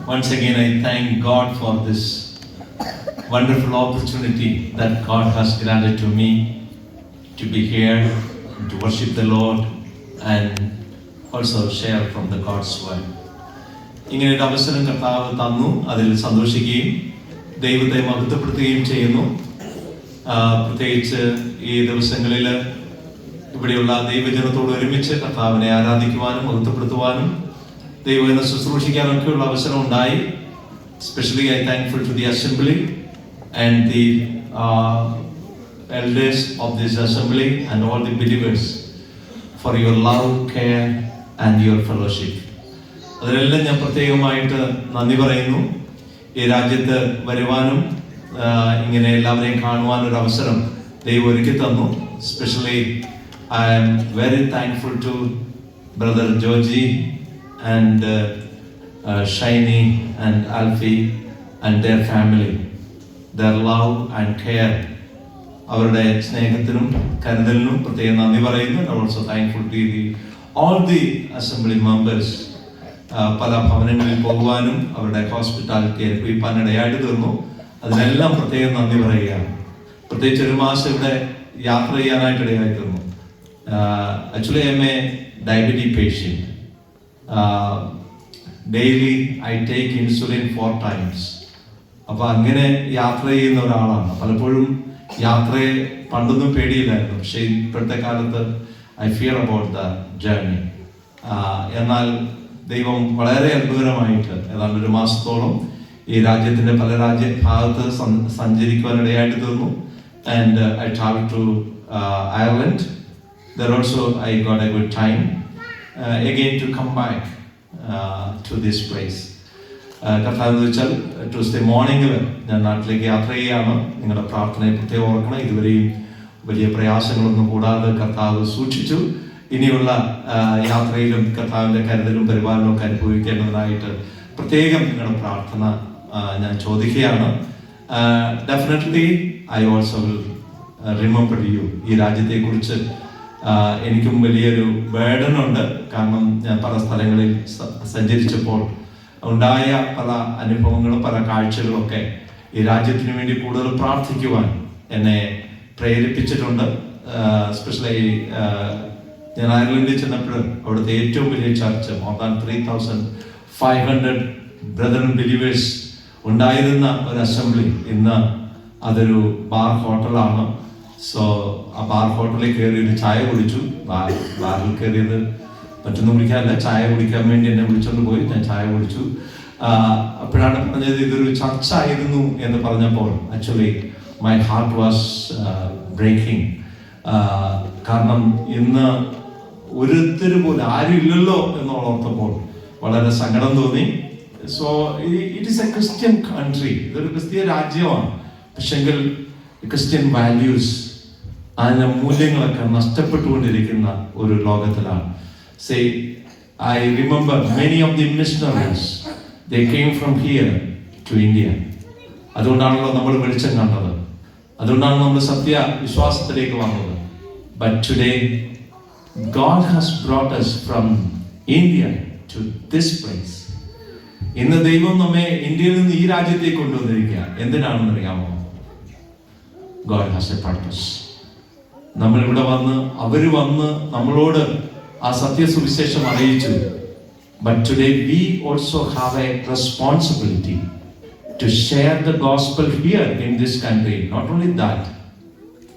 Once again, I thank God for this wonderful opportunity that God has granted to me to be here, to worship the Lord, and also share from the God's word. ഇങ്ങനെ ഒരു അവസരം കർത്താവ് തന്നു, അതിൽ സന്തോഷിക്കുകയും ദൈവത്തെ മഹത്വപ്പെടുത്തുകയും ചെയ്യുന്നു. പ്രത്യേകിച്ച് ഈ ദിവസങ്ങളിൽ ഇവിടെയുള്ള ദൈവജനത്തോട് ഒരുമിച്ച് കർത്താവിനെ ആരാധിക്കുവാനും മഹത്വപ്പെടുത്തുവാനും ദൈവത്തെ ശുശ്രൂഷിക്കാനൊക്കെയുള്ള അവസരം ഉണ്ടായി. Especially I thankful to the assembly and the elders of this assembly and all the believers for your love, care and your fellowship. അതിലെല്ലാം ഞാൻ പ്രത്യേകമായിട്ട് നന്ദി പറയുന്നു. ഈ രാജ്യത്ത് വരുവാനും ഇങ്ങനെ എല്ലാവരെയും കാണുവാനൊരു അവസരം ദൈവം ഒരുക്കി തന്നു. Especially I am very thankful to brother Joji and Shiny and Alfie and their family, their love and care. അവരുടെ സ്നേഹത്തിനും കരുതലിനും പ്രത്യേകം നന്ദി പറയുന്നു. I am also thankful to all the assembly members. പല ഭവനങ്ങളിൽ പോകുവാനും അവരുടെ ഹോസ്പിറ്റാലിറ്റി അനുഭവിക്കാൻ ഇടയായിട്ട് തീർന്നു. അതിനെല്ലാം പ്രത്യേകം നന്ദി പറയുകയാണ്. പ്രത്യേകിച്ച് ഒരു മാസം ഇവിടെ യാത്ര ചെയ്യാനായിട്ട് ഇടയായി തീർന്നു. Actually I am a diabetic patient. Daily I take insulin 4 times. അപ്പോൾ അങ്ങനെ യാത്ര ചെയ്യുന്ന ഒരാളാണ്. പലപ്പോഴും യാത്രയെ പണ്ടൊന്നും പേടിയില്ലായിരുന്നു, പക്ഷേ ഇപ്പോഴത്തെ കാലത്ത് I fear about the journey. എന്നാൽ ദൈവം വളരെ അത്ഭുതകരമായിട്ട് ഏതാണ്ട് ഒരു മാസത്തോളം ഈ രാജ്യത്തിൻ്റെ പല ഭാഗത്ത് സഞ്ചരിക്കുവാനിടയായിട്ട് തീർന്നു. And I traveled to Ireland. There also I got a good time again to come back to this place. കർത്താവെന്ന് വെച്ചാൽ ട്യൂസ്ഡേ മോർണിംഗിൽ ഞാൻ നാട്ടിലേക്ക് യാത്ര ചെയ്യുകയാണ്. നിങ്ങളുടെ പ്രാർത്ഥനയെ പ്രത്യേകം ഓർക്കണം. ഇതുവരെയും വലിയ പ്രയാസങ്ങളൊന്നും കൂടാതെ കർത്താവ് സൂക്ഷിച്ചു. ഇനിയുള്ള യാത്രയിലും കർത്താവിൻ്റെ കരുതലും പരിപാലനവും ഒക്കെ അനുഭവിക്കേണ്ടതിനായിട്ട് പ്രത്യേകം നിങ്ങളുടെ പ്രാർത്ഥന ഞാൻ ചോദിക്കുകയാണ്. Definitely I also will remember you. ഈ രാജ്യത്തെക്കുറിച്ച് എനിക്കും വലിയൊരു ബേർഡൻ ഉണ്ട്. കാരണം ഞാൻ പല സ്ഥലങ്ങളിൽ സഞ്ചരിച്ചപ്പോൾ ഉണ്ടായ പല അനുഭവങ്ങളും പല കാഴ്ചകളുമൊക്കെ ഈ രാജ്യത്തിന് വേണ്ടി കൂടുതൽ പ്രാർത്ഥിക്കുവാൻ എന്നെ പ്രേരിപ്പിച്ചിട്ടുണ്ട്. എസ്പെഷ്യലി ഞാൻ അയർലൻഡിൽ ചെന്നപ്പോൾ അവിടുത്തെ ഏറ്റവും വലിയ church more than 3,500 brethren believers ഉണ്ടായിരുന്ന ഒരു അസംബ്ലി ഇന്ന് അതൊരു ബാർ ഹോട്ടലാണ്. സോ ആ ബാർ ഹോട്ടലിൽ കയറി ഒരു ചായ കുടിച്ചു. ബാറിൽ കയറിയത് മറ്റൊന്നും കുടിക്കാനല്ല, ചായ കുടിക്കാൻ വേണ്ടി എന്നെ വിളിച്ചുകൊണ്ട് പോയി. ഞാൻ ചായ കുടിച്ചു. അപ്പോഴാണ് പറഞ്ഞത് ഇതൊരു ചർച്ച ആയിരുന്നു എന്ന് പറഞ്ഞപ്പോൾ actually my heart was breaking. കാരണം ഇന്ന് ഒരുത്തർ പോലും ആരും ഇല്ലല്ലോ എന്നുള്ള ഓർത്തപ്പോൾ വളരെ സങ്കടം തോന്നി. So it is A Christian country, ഇതൊരു ക്രിസ്തീയ രാജ്യമാണ്. പക്ഷെങ്കിൽ ക്രിസ്ത്യൻ വാല്യൂസ്, അതിൻ്റെ മൂല്യങ്ങളൊക്കെ നഷ്ടപ്പെട്ടുകൊണ്ടിരിക്കുന്ന ഒരു ലോകത്തിലാണ്. Say, I remember many of the missionaries, they came from here to India. അതുകൊണ്ടാണല്ലോ നമ്മൾ വെളിച്ചം കണ്ടത്, അതുകൊണ്ടാണ് നമ്മൾ സത്യ വിശ്വാസത്തിലേക്ക് വന്നത്. But today, God has brought us from India to this place. ഇന്ന് ദൈവം നമ്മെ ഇന്ത്യയിൽ നിന്ന് ഈ രാജ്യത്തേക്ക് കൊണ്ടുവന്നിരിക്കുക. എന്തിനാണെന്ന് അറിയാമോ? God has a purpose. നമ്മൾ ഇവിടെ വന്ന് അവർ വന്ന് നമ്മളോട് ആ സത്യസുവിശേഷം അറിയിച്ചു. But today we also have a responsibility to share the gospel here in this country. Not only that,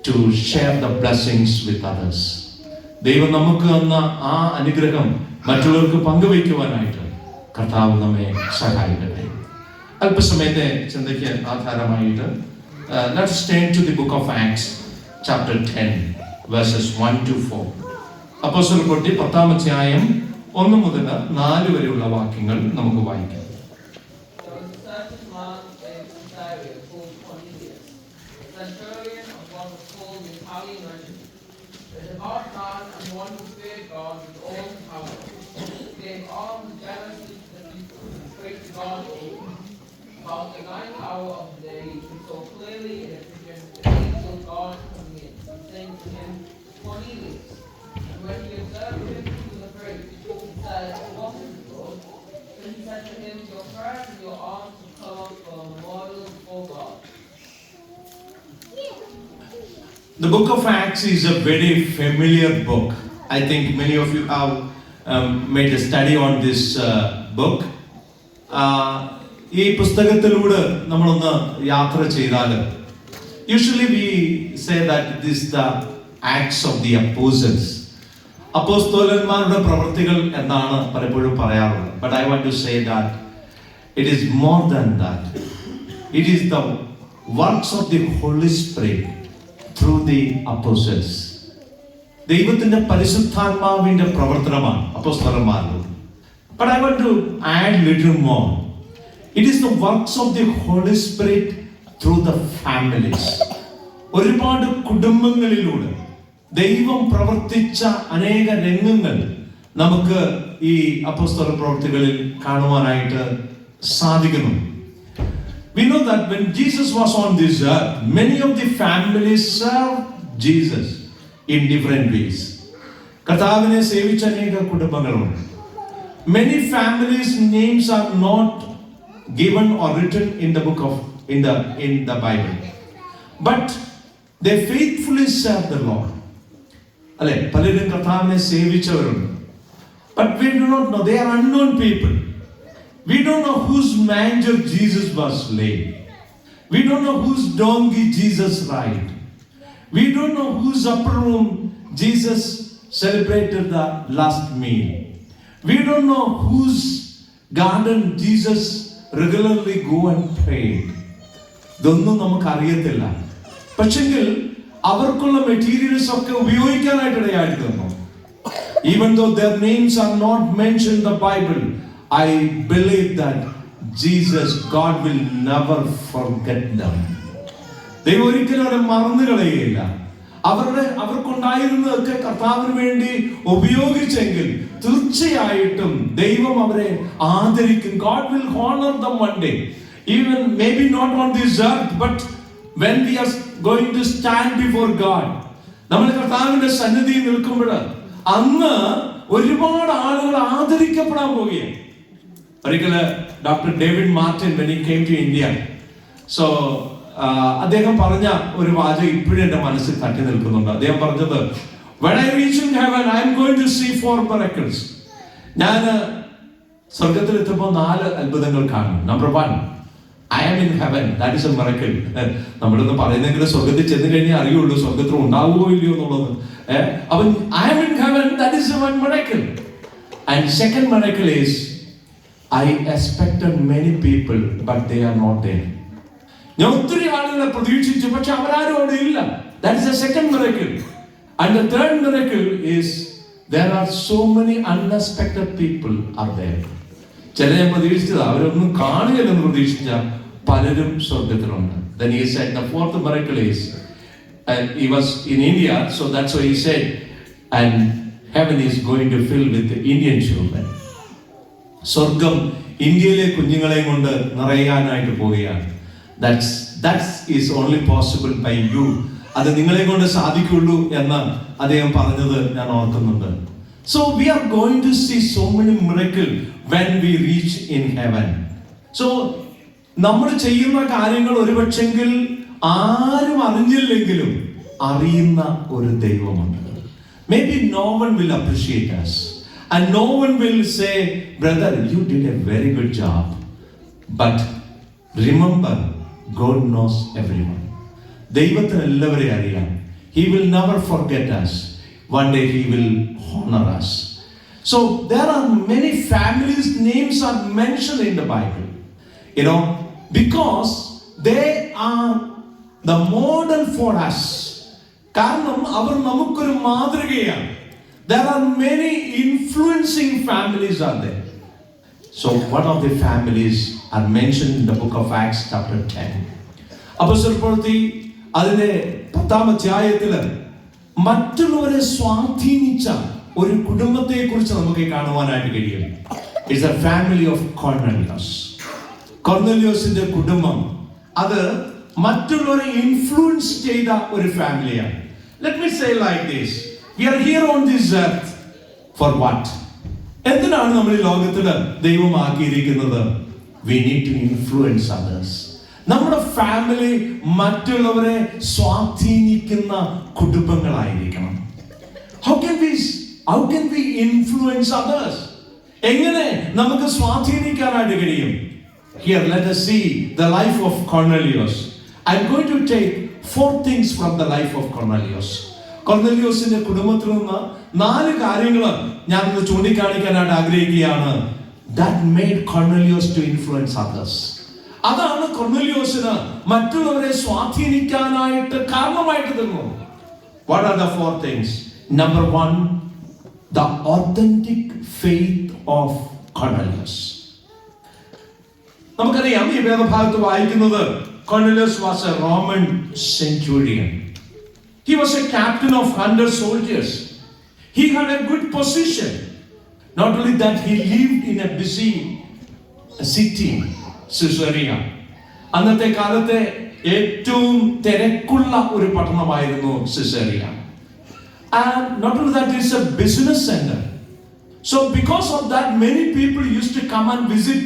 to share the blessings with others. ദൈവം നമുക്ക് തന്ന ആ അനുഗ്രഹം മറ്റുള്ളവർക്ക് പങ്കുവയ്ക്കുവാനായിട്ട് കർത്താവ് നമ്മെ സഹായിക്കട്ടെ. അല്പസമയത്തെ ചിന്തയ്ക്ക് ആധാരമായിട്ട് let's turn to the book of Acts chapter 10 verses 1 to 4. അപ്പോസ്തലപ്രവൃത്തി 10-ാം അധ്യായം 1 മുതൽ 4 വരെയുള്ള വാക്യങ്ങൾ നമുക്ക് വായിക്കാം. About the 9th hour of the day, he saw clearly in a vision the angel of God coming in and saying to him, Cornelius. And when he observed him, he was afraid. He said, What is it, Lord? unto him your prayers and your alms will come up for a memorial before God. The book of Acts is a very familiar book. I think many of you have made a study on this book. ഈ പുസ്തകത്തിലൂടെ നമ്മളൊന്ന് യാത്ര ചെയ്താൽ usually we say that this the acts of the apostles, അപ്പോസ്തലന്മാരുടെ പ്രവൃത്തികൾ എന്നാണ് പലപ്പോഴും പറയാറുള്ളത്. But I want to say that it is more than that. It is the works of the holy spirit through the apostles. ദൈവത്തിന്റെ പരിശുദ്ധാത്മാവിന്റെ പ്രവർത്തനമാണ് അപ്പോസ്തലന്മാരിൽ. But I want to add little more. It is the works of the Holy Spirit through the families. ഒരുപാട് കുടുംബങ്ങളിലൂടെ ദൈവം പ്രവർത്തിച്ച അനേക രംഗങ്ങൾ നമുക്ക് ഈ അപ്പോസ്തല പ്രവൃത്തികളിൽ കാണുവാനായിട്ട് സാധിക്കുന്നു. We know that when Jesus was on this earth, many of the families served Jesus in different ways. കർത്താവിനെ സേവിച്ച അനേക കുടുംബങ്ങളുണ്ട്. Many families' names are not given or written in the book of in the Bible, but they faithfully serve the Lord. അല്ലെ, പലരും കർത്താവിനെ സേവിച്ചവരുണ്ട്. But we do not know, they are unknown people. We don't know whose manger Jesus was laid. We don't know whose donkey Jesus ride. We don't know whose upper room Jesus celebrated the last meal. We don't know whose garden Jesus regularly go and pray. ഇതൊന്നും നമുക്ക് അറിയത്തില്ല. പക്ഷെങ്കിൽ അവർക്കുള്ള materials ഒക്കെ ഉപയോഗിക്കാനായിട്ട് ഇടയായിട്ട് തന്നു. Even though their names are not mentioned in the Bible, I believe that Jesus, God will never forget them. ദൈവം ഒരിക്കലും അവരെ മറന്നു കളയുകയില്ല. അവർക്കുണ്ടായിരുന്നതൊക്കെ കർത്താവിന് വേണ്ടി ഉപയോഗിച്ചെങ്കിൽ തീർച്ചയായിട്ടും ദൈവം അവരെ ആദരിക്കും. God will honor them one day, even maybe not on this earth, but when we are going to stand before God, നമ്മൾ കർത്താവിന്റെ സന്നിധിയിൽ നിൽക്കുമ്പോൾ അന്ന് ഒരുപാട് ആളുകൾ ആദരിക്കപ്പെടാൻ പോവുകയാണ്. ഒരിക്കല് doctor David Martin when he came to India, so അദ്ദേഹം പറഞ്ഞ ഒരു വാചകം ഇപ്പോഴും എന്റെ മനസ്സിൽ തട്ടി നിൽക്കുന്നുണ്ട്. അദ്ദേഹം പറഞ്ഞത്, when I reach in heaven I am going to see 4 miracles. ഞാൻ സ്വർഗത്തിൽ എത്തുമ്പോൾ 4 അത്ഭുതങ്ങൾ കാണും. Number 1, I am in heaven, that is a miracle. നമ്മളൊന്ന് പറയുന്നെങ്കിലും സ്വർഗത്തിൽ ചെന്ന് കഴിഞ്ഞാൽ അറിയുള്ളൂ സ്വർഗത്തിൽ ഉണ്ടാവുകയോ ഇല്ലയോ എന്നുള്ളത്. അപ്പൊ I am in heaven, that is one miracle. And second miracle is I expected many people but they are not there. ഞാൻ ഒത്തിരി ആളുകളെ പ്രതീക്ഷിച്ചു, പക്ഷെ അവരാരും അവിടെ ഇല്ല. That is the second miracle. And the third miracle is there are so many unexpected people are there. ചില ഞാൻ പ്രതീക്ഷിച്ചത് അവരൊന്നും കാണുകയില്ലെന്ന് പ്രതീക്ഷിച്ച പലരും സ്വർഗത്തിലുണ്ട്. Then he said the fourth miracle is he was in India, so that's why he said and heaven is going to fill with the Indian children. സ്വർഗം ഇന്ത്യയിലെ കുഞ്ഞുങ്ങളെ കൊണ്ട് നിറയാനായിട്ട് പോവുകയാണ്. That is only possible by you. അത് നിങ്ങളെ കൊണ്ട് സാധിക്കുള്ളൂ എന്ന് അദ്ദേഹം പറഞ്ഞത് ഞാൻ ഓർക്കുന്നുണ്ട്. So we are going to see so many miracles when we reach in heaven. So നമ്മൾ ചെയ്യുന്ന കാര്യങ്ങൾ ഒരുപക്ഷെങ്കിൽ ആരും അറിഞ്ഞില്ലെങ്കിലും അറിയുന്ന ഒരു ദൈവമുണ്ട്. Maybe no one will appreciate us and no one will say, brother, you did a very good job. But remember, God knows everyone. ദൈവത്തിന് എല്ലാവരെയും അറിയാം. He will never forget us. One day he will honor us. So there are many families' names are mentioned in the Bible. You know, because they are the model for us. കാരണം അവർ നമുക്കൊരു മാതൃകയാണ്. There are many influencing families are there. So one of the families are mentioned in the book of Acts chapter 10. അപ്പോസ്തലപ്രവൃത്തി അതിന്റെ 10ാം അധ്യായത്തില് മറ്റുള്ളവരെ സ്വാധീനിച്ച ഒരു കുടുംബത്തെ കുറിച്ച് നമുക്ക് കാണുവാനായിട്ട് കഴിയും. It's a family of Cornelius. കോർണലിയോസിന്റെ കുടുംബം അത് മറ്റുള്ളവരെ ഇൻഫ്ലുവൻസ് ചെയ്ത ഒരു ഫാമിലിയാണ്. Let me say like this, we are here on this earth for what? എന്തിനാണ് നമ്മൾ ഈ ലോകത്തിൽ ദൈവമാക്കിയിരിക്കുന്നത്? We need to influence others. നമ്മുടെ ഫാമിലി മറ്റുള്ളവരെ സ്വാധീനിക്കുന്ന കുടുംബങ്ങളായിരിക്കണം. How can we influence others? എങ്ങനെ നമുക്ക് സ്വാധീനിക്കാനായിട്ട് കഴിയും? Here, let us see the life of Cornelius. I'm going to take 4 things from the life of Cornelius. കൊർനെലിയോസിന്റെ കുടുംബത്തിൽ നിന്ന് 4 കാര്യങ്ങൾ ഞാൻ ഇന്ന് ചൂണ്ടിക്കാണിക്കാനായിട്ട് ആഗ്രഹിക്കുകയാണ്. That made Cornelius to influence others. അതാണ് കൊർനെലിയോസിന് മറ്റുള്ളവരെ സ്വാധീനിക്കാനായിട്ട് കാരണമായിട്ട് തീർന്നത്. What are the 4 things? Number 1, the authentic faith of Cornelius. നമുക്കറിയാം, ഈ വേദഭാഗത്ത് വായിക്കുന്നത് Cornelius was a Roman centurion. He was a captain of 100 soldiers. He had a good position. Not only that, he lived in a busy city, Caesarea. അന്നത്തെ കാലത്തെ ഏറ്റവും തിരക്കുള്ള ഒരു പട്ടണമായിരുന്നു സിസേറിയ. And not only that, it's a business center. So because of that, many people used to come and visit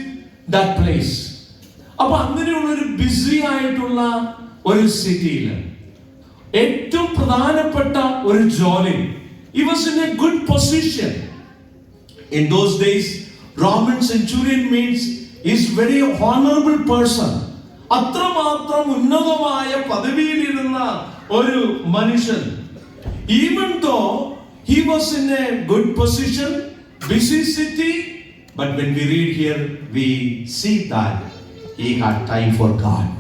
that place. അപ്പൊ അങ്ങനെയുള്ള ഒരു BC ആയിട്ടുള്ള ഒരു സിറ്റിയിൽ ഏറ്റവും പ്രധാനപ്പെട്ട ഒരു ജോലി. He was in a good position. In those days, Roman centurion means is very honorable person. അത്രമാത്രം ഉന്നതമായ പദവിയിലിരുന്ന ഒരു മനുഷ്യൻ. Even though he was in a good position, busy city, but when we read here, we see that he had time for God.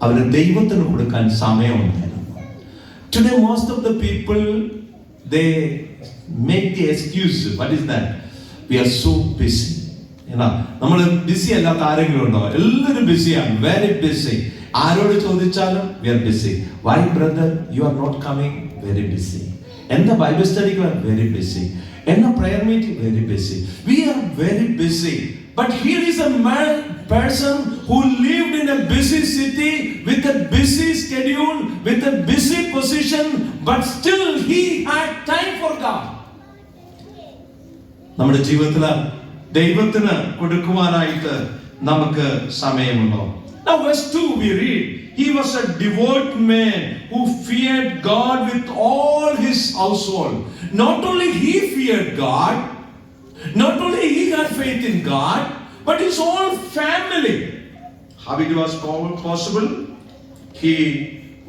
അവന് ദൈവത്തിന് കൊടുക്കാൻ സമയമുണ്ടായിരുന്നു. Today most of the people, they make the excuse. What is that? We are so busy. നമ്മൾ BC അല്ലാത്ത ആരെങ്കിലും ഉണ്ടോ? എല്ലാവരും ബിസിയാണ്, very busy. ആരോട് ചോദിച്ചാലും we are busy. Why brother you are not coming? Very busy. എന്താ ബൈബിൾ സ്റ്റഡിക്ക്? Very busy. എന്നാ prayer meeting? Very busy. We are very busy. But here is a person who lived in a busy city with a busy schedule, with a busy position, but still he had time for God. നമ്മുടെ ജീവിതത്തിൽ ദൈവത്തിന് കൊടുക്കുവാനായിട്ട് നമുക്ക് സമയമുണ്ടോ? Now verse 2 we read, he was a devout man who feared God with all his household. Not only he feared God, not only he had faith in God, but his whole family. How it was possible?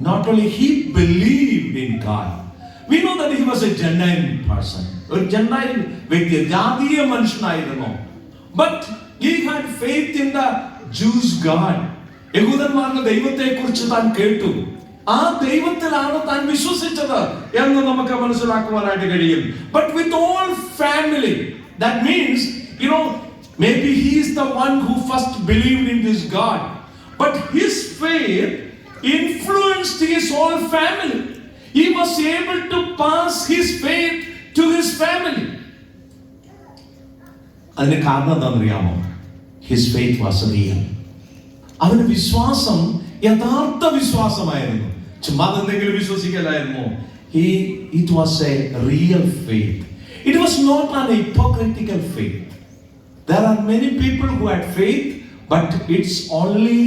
Not only he believed in God. We know that he was a Gentile person. ഒരു ജനൈൽ വ്യക്തി, ജാതീയ മനുഷ്യനായിരുന്നു. But he had faith in the Jews God. യഹൂദന്മാരുടെ ദൈവത്തെ കുറിച്ച് താൻ കേട്ടു. ആ ദൈവത്തിലാണ് താൻ വിശ്വസിച്ചത് എന്ന് നമുക്ക് മനസ്സിലാക്കുവാനായിട്ട് കഴിയും. But with all family, that means, maybe he is the one who first believed in this God. But his faith influenced his whole family. He was able to pass his faith to his family. അതിന് കാരണം എന്താണെന്നറിയാമോ? His faith was real. അവന്റെ വിശ്വാസം യഥാർത്ഥ വിശ്വാസമായിരുന്നു. ചുമ്മാ എന്തെങ്കിലും വിശ്വസിക്കലായിരുന്നു. It was a real faith. It was not an hypocritical faith. There are many people who had faith, but it's only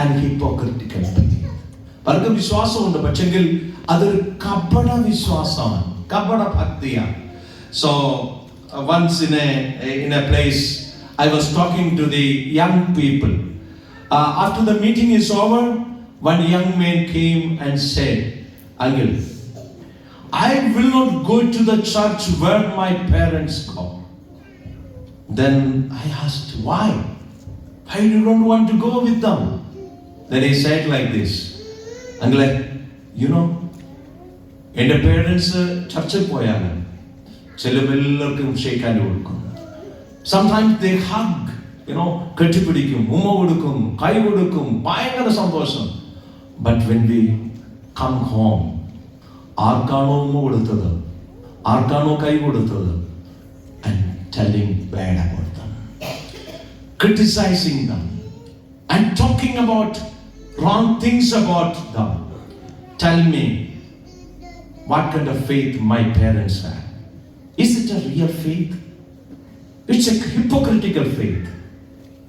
an hypocritical faith. പലർക്കും വിശ്വാസമുണ്ട്, പക്ഷെങ്കിൽ അതൊരു കപട വിശ്വാസമാണ്, കപട ഭക്തിയാണ്. So once in a place, I was talking to the young people. After the meeting is over, one young man came and said, "Uncle, I will not go to the church where my parents go." Then I asked, why? Why you don't want to go with them? Then he said like this, "Uncle, എൻ്റെ parents ചർച്ചിൽ പോയാൽ ചിലവെല്ലാവർക്കും shake hand കൊടുക്കും. Sometimes they hug, കെട്ടിപ്പിടിക്കും, ഉമ്മ കൊടുക്കും, കൈ കൊടുക്കും, ഭയങ്കര സന്തോഷം. But when we come home, ആർക്കാണോ ഉമ്മ കൊടുത്തത്, ആർക്കാണോ കൈ കൊടുത്തത്, and telling bad about them, criticizing them, and talking about wrong things about them. Tell me, what kind of faith my parents have? Is it a real faith? It's a hypocritical faith.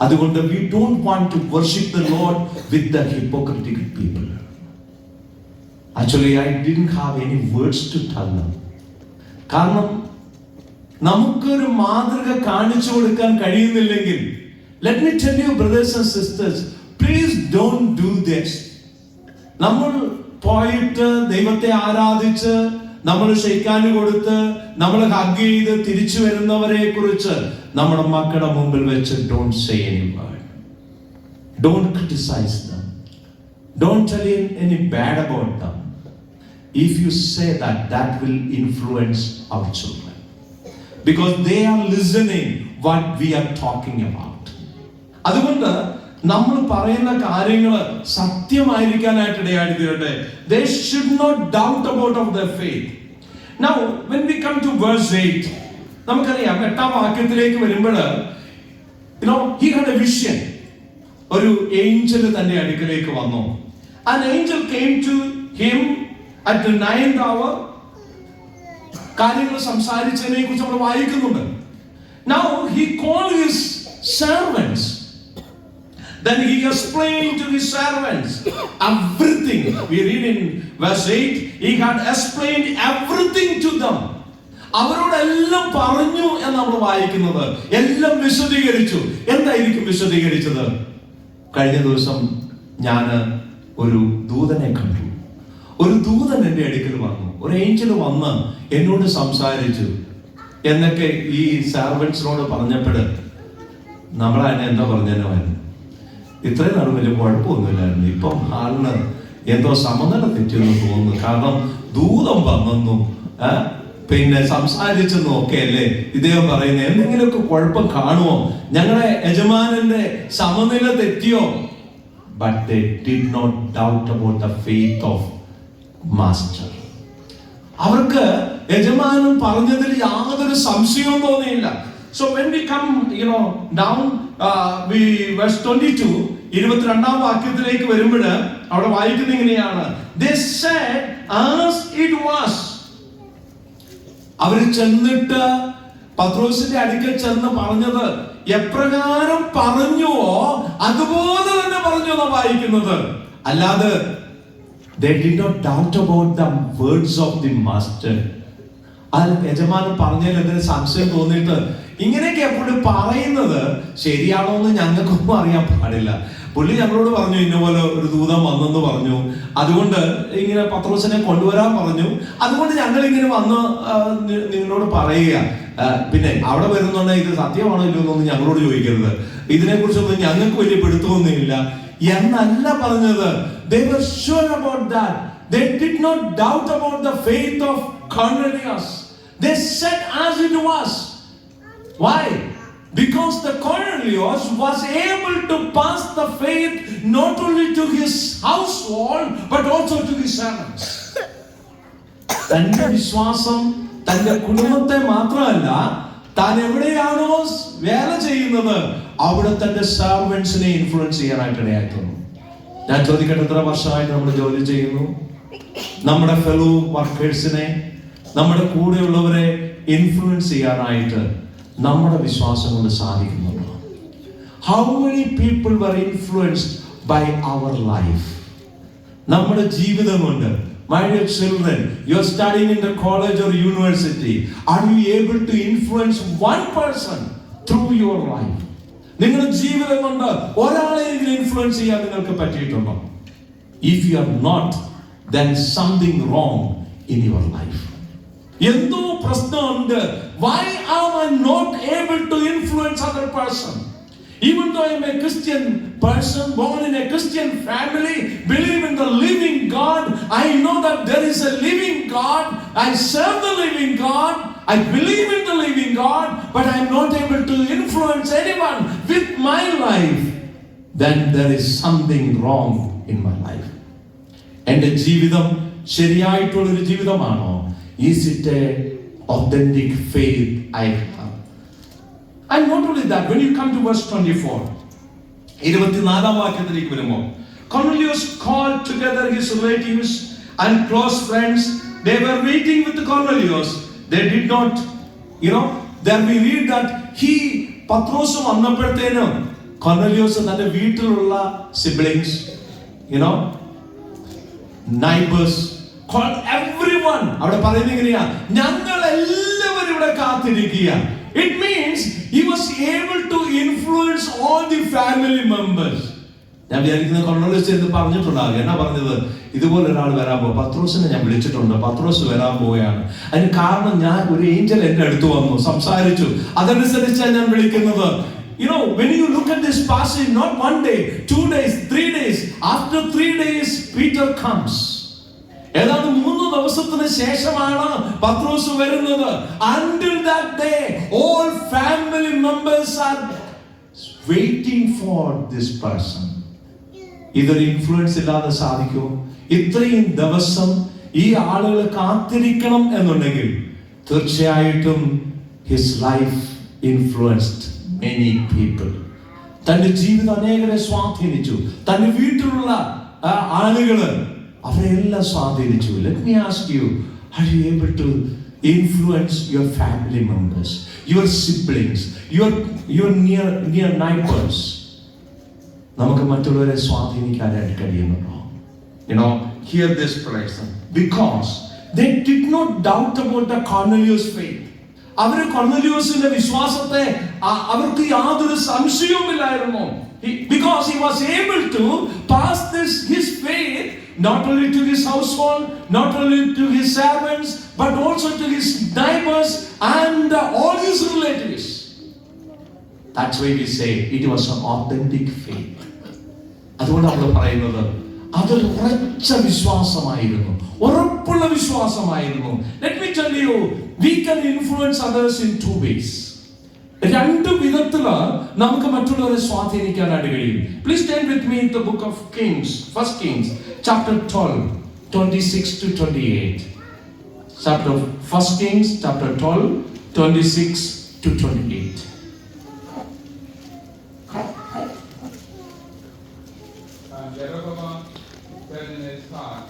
അതുകൊണ്ട് we don't want to worship the Lord with the hypocritical people. Actually, I didn't have any words to tell them. കാരണം നമുക്കൊരു മാതൃക കാണിച്ചു കൊടുക്കാൻ കഴിയുന്നില്ലെങ്കിൽ, let me tell you brothers and sisters, please don't do this. നമ്മൾ പോയിട്ട് ദൈവത്തെ ആരാധിച്ച് നമ്മൾ ഷെയ്ക്കാന് കൊടുത്ത് നമ്മൾ ഹഗ് ചെയ്ത് തിരിച്ചു വരുന്നവരെ കുറിച്ച് നമ്മുടെ മക്കളുടെ മുമ്പിൽ വെച്ച് don't say any word, don't criticize them, don't tell any bad about them. If you say that, that will influence our children, because they are listening what we are talking about. അതുകൊണ്ട് നമ്മൾ പറയുന്ന കാര്യങ്ങൾ സത്യമായിരിക്കാനായിട്ട് ഇടയായിത്തീരട്ടെ. They should not doubt about their faith. Now when we come to verse 8, നമുക്കറിയാം 8ാം വാക്യത്തിലേക്ക് വരുമ്പോൾ, he had a vision. ഒരു Angel തന്റെ അടുക്കലേക്ക് വന്നു. An angel came to him at the 9th hour. കാര്യങ്ങൾ സംസാരിച്ചതിനെ കുറിച്ച് നമ്മൾ വായിക്കുന്നുണ്ട്. Now he called his servants. Then he explained to his servants everything. We read in verse 8, he had explained everything to them. അവരോടെല്ലാം പറഞ്ഞു എന്ന് നമ്മൾ വായിക്കുന്നത്. എല്ലാം വിശദീകരിച്ചു. എന്തായിരിക്കും വിശദീകരിച്ചത്? കഴിഞ്ഞ ദിവസം ഞാൻ ഒരു ദൂതനെ കണ്ടു. ഒരു ദൂതൻ എൻ്റെ അടുക്കൽ വന്നു, ഒരു ഏഞ്ചൽ വന്ന് എന്നോട് സംസാരിച്ചു എന്നൊക്കെ ഈ സെർവൻസിനോട് പറഞ്ഞപ്പോൾ നമ്മളതിനെ എന്താ പറഞ്ഞായിരുന്നു, ഇത്രയും നാൾ വലിയ കുഴപ്പമൊന്നുമില്ലായിരുന്നു. ഇപ്പം ആളിന് എന്തോ സമനില തെറ്റിയെന്ന് തോന്നുന്നു. കാരണം ദൂതം വന്നെന്നും പിന്നെ സംസാരിച്ചെന്നും ഒക്കെ അല്ലേ ഇദ്ദേഹം പറയുന്നത്. എന്തെങ്കിലുമൊക്കെ കുഴപ്പം കാണുമോ? ഞങ്ങളുടെ യജമാനന്റെ സമനില തെറ്റിയോ? But they did not doubt about the faith of master. അവർക്ക് യജമാനൻ പറഞ്ഞതിൽ യാതൊരു സംശയവും തോന്നിയില്ല. So when we come, down, verse 22, 22ാം വാക്യത്തിലേക്ക് വരുമ്പോൾ അവിടെ വായിക്കുന്നത് ഇങ്ങനെയാണ്. They said as it was. അവർ ചെന്നിട്ട് പത്രോസിന്റെ അടുക്കൽ ചെന്ന് പറഞ്ഞത് എപ്രകാരം പറഞ്ഞുവോ അതുപോലെ തന്നെ പറഞ്ഞു എന്നാണ് വായിക്കുന്നത്. അല്ലാതെ they did not doubt about the words of the master. ആ യജമാനൻ പറഞ്ഞതിൽ എന്തെങ്കിലും സംശയം തോന്നിയിട്ട് ഇങ്ങനെയൊക്കെ എപ്പോഴും പറയുന്നത് ശരിയാണോ എന്ന് ഞങ്ങൾക്കൊന്നും അറിയാൻ പാടില്ല. പുള്ളി ഞങ്ങളോട് പറഞ്ഞു ഇന്നപോലെ ഒരു ദൂതം വന്നെന്ന് പറഞ്ഞു, അതുകൊണ്ട് ഇങ്ങനെ പത്രോസിനെ കൊണ്ടുവരാൻ പറഞ്ഞു, അതുകൊണ്ട് ഞങ്ങൾ ഇങ്ങനെ വന്ന് നിങ്ങളോട് പറയുക. പിന്നെ അവിടെ വരുന്നുണ്ടെങ്കിൽ ഇത് സത്യമാണോ ഇല്ലയോ എന്നൊന്നും ഞങ്ങളോട് ചോദിക്കരുത്, ഇതിനെക്കുറിച്ചൊന്നും ഞങ്ങൾക്ക് വലിയ പിടുത്തമൊന്നുമില്ല എന്നല്ല പറഞ്ഞത്. They were sure about that. They did not doubt about the faith of Cornelius. They said as it was. Why? Because the Cornelius was able to pass the faith not only to his household but also to his servants. തന്റെ വിശ്വാസം തന്റെ കുടുംബത്തെ മാത്രമല്ല, താൻ എവിടെയാണോ വേല ചെയ്യുന്നത് അവിടെ തന്റെ സെർവൻസിനെ ഇൻഫ്ലുവൻസ് ചെയ്യാനായിട്ട് ഇടയാക്കുന്നു. ഞാൻ ചോദിക്കട്ടെ, എത്ര വർഷമായിട്ട് നമ്മൾ ജോലി ചെയ്യുന്നു? നമ്മുടെ ഫെലോ വർക്കേഴ്സിനെ, നമ്മുടെ കൂടെയുള്ളവരെ ഇൻഫ്ലുവൻസ് ചെയ്യാനായിട്ട് നമ്മുടെ വിശ്വാസം കൊണ്ട് സാധിക്കുന്നുണ്ടോ? How many people were influenced by our life? നമ്മുടെ ജീവിതം കൊണ്ട്. My dear children, you are studying in the college or university. Are you able to influence one person through your life? നിങ്ങളുടെ ജീവിതം കൊണ്ട് ഒരാളെയെങ്കിലും ഇൻഫ്ലുവൻസ് ചെയ്യാൻ നിങ്ങൾക്ക് പറ്റിയിട്ടുണ്ടോ? If you are not, then something wrong in your life. എന്തോ പ്രശ്നമുണ്ട്. Why am I not able to influence other person? Even though I am a Christian person, born in a Christian family, believe in the living God, I know that there is a living God, I serve the living God, I believe in the living God, but I am not able to influence anyone with my life, then there is something wrong in my life. എൻ്റെ ജീവിതം ശരിയായിട്ടുള്ളൊരു ജീവിതമാണോ? Is it a authentic faith I have? And not only that, when you come to verse 24, 24ാം വാക്യത്തിലേക്ക് വരുമ്പോൾ, Cornelius called together his relatives and close friends. They were waiting with Cornelius. They did not, then we read that പത്രോസ് വന്നപ്പോഴത്തേനും കൊർന്നേലിയോസ് തന്റെ വീട്ടിലുള്ള siblings, neighbours, everyone, അവിടെ പറയുന്നത് എങ്ങനെയാ? ഞങ്ങൾ എല്ലാവരും ഇവിടെ കാത്തിരിക്കുക. It means he was able to influence all the family members. ഞാൻ വിചാരിക്കുന്ന കൊർന്നേലിയോസ് എന്ന് പറഞ്ഞിട്ടുണ്ടാകും. എന്നാ പറഞ്ഞത്? ഇതുപോലെ ഒരാൾ വരാൻ പോകും, പത്രോസിനെ ഞാൻ വിളിച്ചിട്ടുണ്ട്, പത്രോസ് വരാൻ പോവുകയാണ്. അതിന് കാരണം ഞാൻ ഒരു ഏഞ്ചൽ എന്റെ അടുത്ത് വന്നു, സംസാരിച്ചു, അതനുസരിച്ചാണ് ഞാൻ വിളിക്കുന്നത്. When you look at this passage, not 1 day, 2 days, 3 days, after 3 days Peter comes. ഏതാണ്ട് 3 ദിവസത്തിന് ശേഷമാണ് പത്രോസ് വരുന്നത്. Until that day all family members are waiting for this person. ഇതൊരു ഇൻഫ്ലുവൻസ് ഇല്ലാതെ സാധിക്കുമോ? ഇത്രയും ദിവസം ഈ ആളുകൾ കാത്തിരിക്കണം എന്നുണ്ടെങ്കിൽ തീർച്ചയായിട്ടും his life influenced many people. തന്റെ ജീവിതം അനേകരെ സ്വാധീനിച്ചു. തന്റെ വീട്ടിലുള്ള ആളുകള് അവരെല്ലാം സ്വാധീനിച്ചു. Let me ask you, are you able to influence your family members, your siblings, your near neighbors? നമുക്ക് മറ്റുള്ളവരെ സ്വാധീനിക്കാനായിട്ട് കഴിയുന്നുണ്ടോ? Hear this place. Because they did not doubt about the Cornelius faith. അവര് കൊർന്നേലിയോസിന്റെ വിശ്വാസത്തെ അവർക്ക് യാതൊരു സംശയവുമില്ലായിരുന്നു. Because he was able to pass his faith not only to his household, not only to his servants, but also to his neighbors and all his relatives. That's why we say it was an authentic faith. അതുകൊണ്ട് നമ്മൾ പറയുന്നത് അതൊരു ഉറച്ച വിശ്വാസമായിരുന്നു, ഉറപ്പുള്ള വിശ്വാസമായിരുന്നു. Let me tell you, we can influence others in 2 ways. 2 വിധത്തില് നമുക്ക് മറ്റുള്ളവരെ സ്വാധീനിക്കാനായിട്ട് കഴിയും. Please stand with me in the book of Kings, 1 Kings chapter 12, 26 to 28. 1 Kings chapter 12, 26 to 28. Jeroboam said in his heart,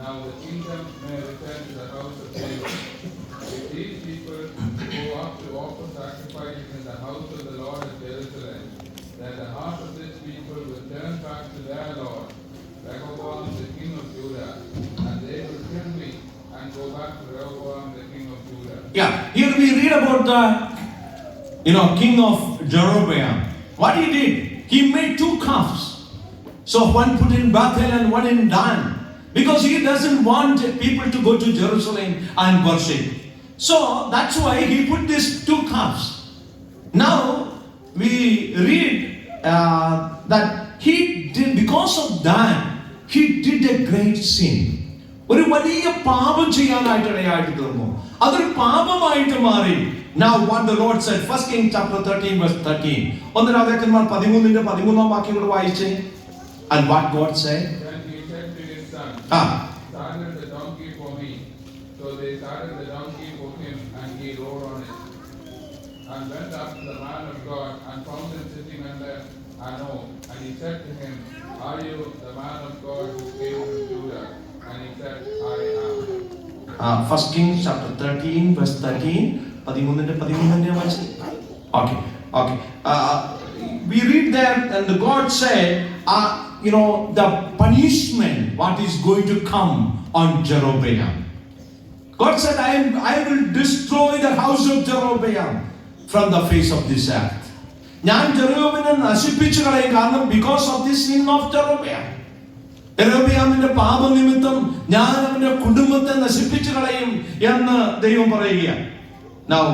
now the kingdom may return to the house of David. If these people go up to offer sacrifices in the house of the Lord at Jerusalem, then the heart of this people will turn back to their Lord, Rehoboam the king of Judah, and they will kill me and go back to Rehoboam the king of Judah. Yeah, here we read about the king of Jeroboam. What he did, he made 2 calves. So one put in Bethel and one in Dan, because he doesn't want people to go to Jerusalem and worship. So that's why he put these 2 calves. Now we read that he did, because of that, he did a great sin. ഒരു വലിയ പാപം ചെയ്യാനായിട്ട് ഇടയായിട്ട് തീർന്നു. അതൊരു പാപമായിട്ട് മാറി. Now what the Lord said, 1 Kings chapter 13 verse 13. 1 രാജാക്കന്മാർ 13ന്റെ 13ാം വാക്യം കൂടെ വായിച്ചേ. And what God said? Then he said to his son, saddle the donkey for me. So they saddled the donkey for him, and he rode on it. And went up to the man of God, and found him sitting under an oak. And he said to him, are you the man of God who came from Judah? And he said, I am. 1 Kings chapter 13 verse 13. 13ന്റെ 13ന്റെ വായിച്ചേ. Okay. We read there, and God said, the punishment what is going to come on Jeroboam. God said, I will destroy the house of Jeroboam from the face of this earth. ഞാൻ ജെറോബിനെ നശിപ്പിച്ചു കളയും. കാരണം because of this sin of Jeroboam. യെരൊബെയാമിന്റെ പാപനിമിത്തം ഞാൻ അവന്റെ കുടുംബത്തെ നശിപ്പിച്ചു കളയും എന്ന് ദൈവം പറയുകയാണ്. Now